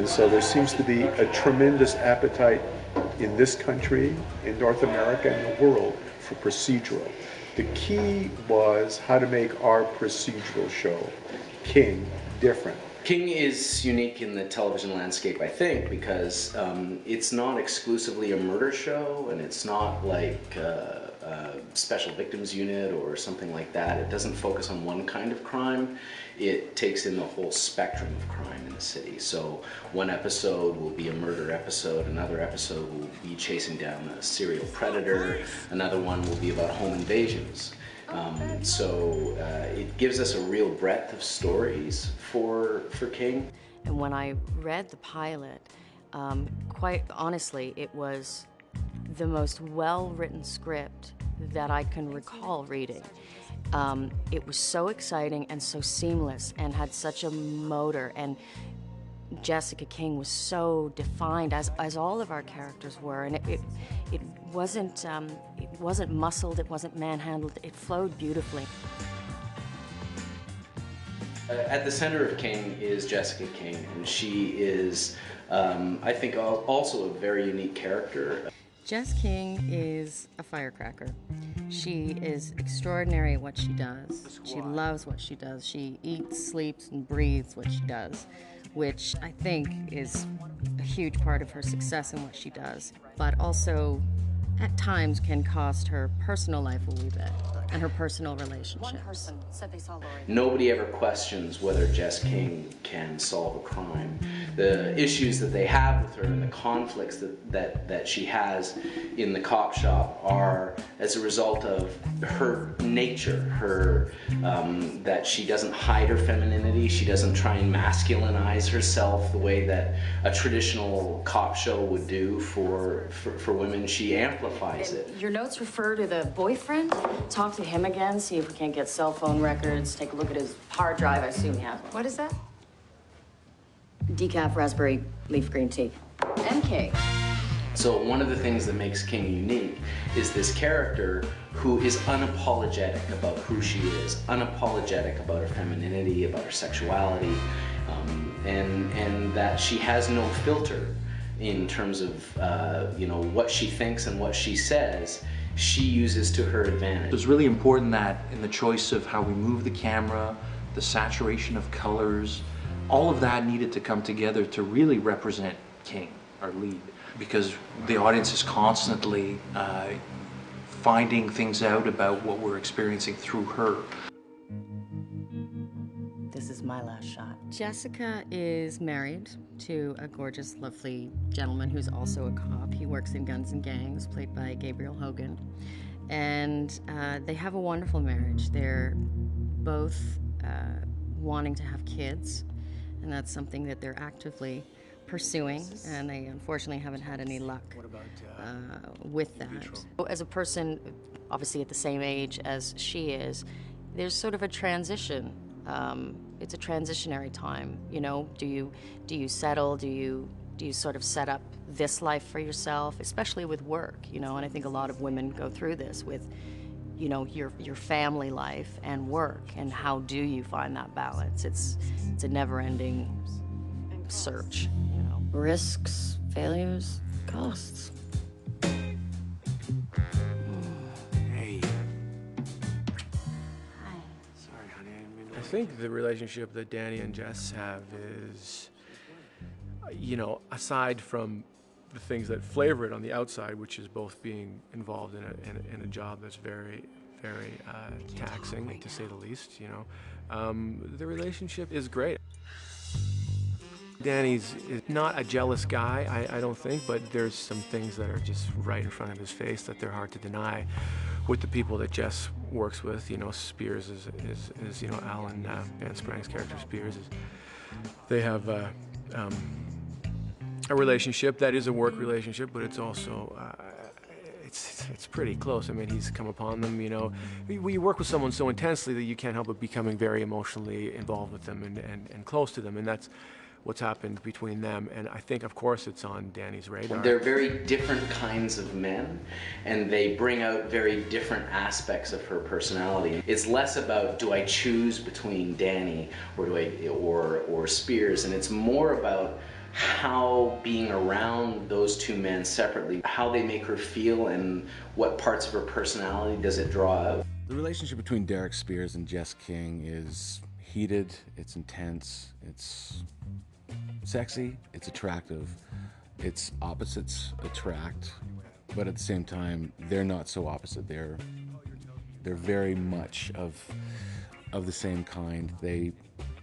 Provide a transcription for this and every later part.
And so there seems to be a tremendous appetite in this country, in North America, and the world for procedural. The key was how to make our procedural show, King, different. King is unique in the television landscape, I think, because it's not exclusively a murder show, and it's not like a special victims unit or something like that. It doesn't focus on one kind of crime. It takes in the whole spectrum of crime in the city. So one episode will be a murder episode, another episode will be chasing down a serial predator, another one will be about home invasions. So it gives us a real breadth of stories for King. And when I read the pilot, quite honestly, it was the most well-written script that I can recall reading. It was so exciting and so seamless and had such a motor, and Jessica King was so defined, as all of our characters were, and it wasn't muscled, it wasn't manhandled, it flowed beautifully. At the center of King is Jessica King, and she is, I think, also a very unique character. Jess King is a firecracker. She is extraordinary at what she does. She loves what she does. She eats, sleeps, and breathes what she does, which I think is a huge part of her success in what she does, but also at times can cost her personal life a wee bit and her personal relationships. One person said they saw Lori. Nobody ever questions whether Jess King can solve a crime. The issues that they have with her and the conflicts that she has in the cop shop are as a result of her nature, that she doesn't hide her femininity, she doesn't try and masculinize herself the way that a traditional cop show would do for women. She amplifies it. Your notes refer to the boyfriend? Talk to him again, see if we can't get cell phone records, take a look at his hard drive. I assume he has one. What is that? Decaf raspberry leaf green tea. MK. So one of the things that makes King unique is this character who is unapologetic about who she is, unapologetic about her femininity, about her sexuality, and that she has no filter in terms of what she thinks and what she says. She uses to her advantage. It's really important that in the choice of how we move the camera, the saturation of colors, all of that needed to come together to really represent King, our lead, because the audience is constantly finding things out about what we're experiencing through her. This is my last shot. Jessica is married to a gorgeous, lovely gentleman who's also a cop. He works in Guns and Gangs, played by Gabriel Hogan. And they have a wonderful marriage. They're both wanting to have kids, and that's something that they're actively pursuing, and they unfortunately haven't had any luck with that. As a person, obviously at the same age as she is, there's sort of a transition. It's a transitionary time, you know. Do you settle? Do you sort of set up this life for yourself, especially with work, you know? And I think a lot of women go through this with, you know, your family life and work, and how do you find that balance? It's a never-ending search, you know. Risks, failures, costs. Hey. Hi. Sorry, honey, I didn't mean to... I think the relationship that Danny and Jess have is, you know, aside from the things that flavor it on the outside, which is both being involved in a job that's very, very taxing, to say the least, you know, the relationship is great. Danny's is not a jealous guy, I don't think, but there's some things that are just right in front of his face that they're hard to deny. With the people that Jess works with, you know, Spears is you know, Alan Van Sprang's character Spears is, they have a relationship that is a work relationship, but it's also it's pretty close. I mean, he's come upon them, you know. We work with someone so intensely that you can't help but becoming very emotionally involved with them and close to them, and that's what's happened between them. And I think, of course, it's on Danny's radar. They're very different kinds of men, and they bring out very different aspects of her personality. It's less about, do I choose between Danny or Spears, and it's more about how being around those two men separately, how they make her feel and what parts of her personality does it draw out. The relationship between Derek Spears and Jess King is heated, it's intense, it's sexy, it's attractive, it's opposites attract, but at the same time, they're not so opposite. They're very much of the same kind. They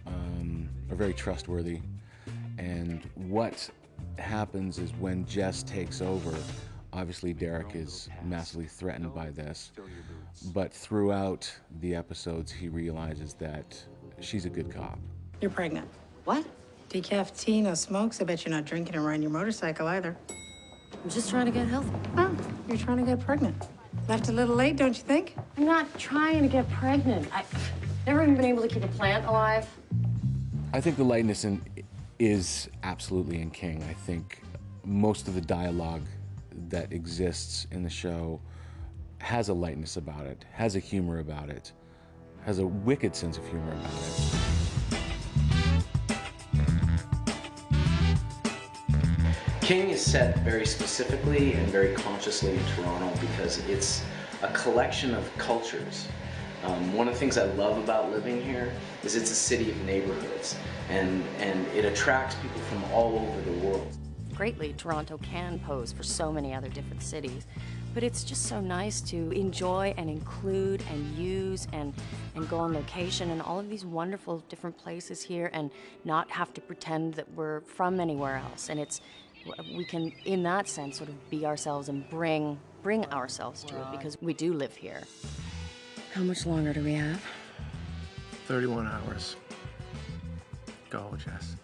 are very trustworthy, and what happens is when Jess takes over, obviously Derek is massively threatened by this, but throughout the episodes he realizes that she's a good cop. You're pregnant. What? Decaf tea, no smokes. I bet you're not drinking and riding your motorcycle either. I'm just trying to get healthy. Oh, you're trying to get pregnant. Left a little late, don't you think? I'm not trying to get pregnant. I've never even been able to keep a plant alive. I think the lightness is absolutely in King. I think most of the dialogue that exists in the show has a lightness about it, has a humor about it, has a wicked sense of humor about it. King is set very specifically and very consciously in Toronto because it's a collection of cultures. One of the things I love about living here is it's a city of neighborhoods, and it attracts people from all over the world. Greatly, Toronto can pose for so many other different cities, but it's just so nice to enjoy and include and use and go on location in all of these wonderful different places here and not have to pretend that we're from anywhere else. And we can, in that sense, sort of be ourselves and bring ourselves to it because we do live here. How much longer do we have? 31 hours. Go, Jess.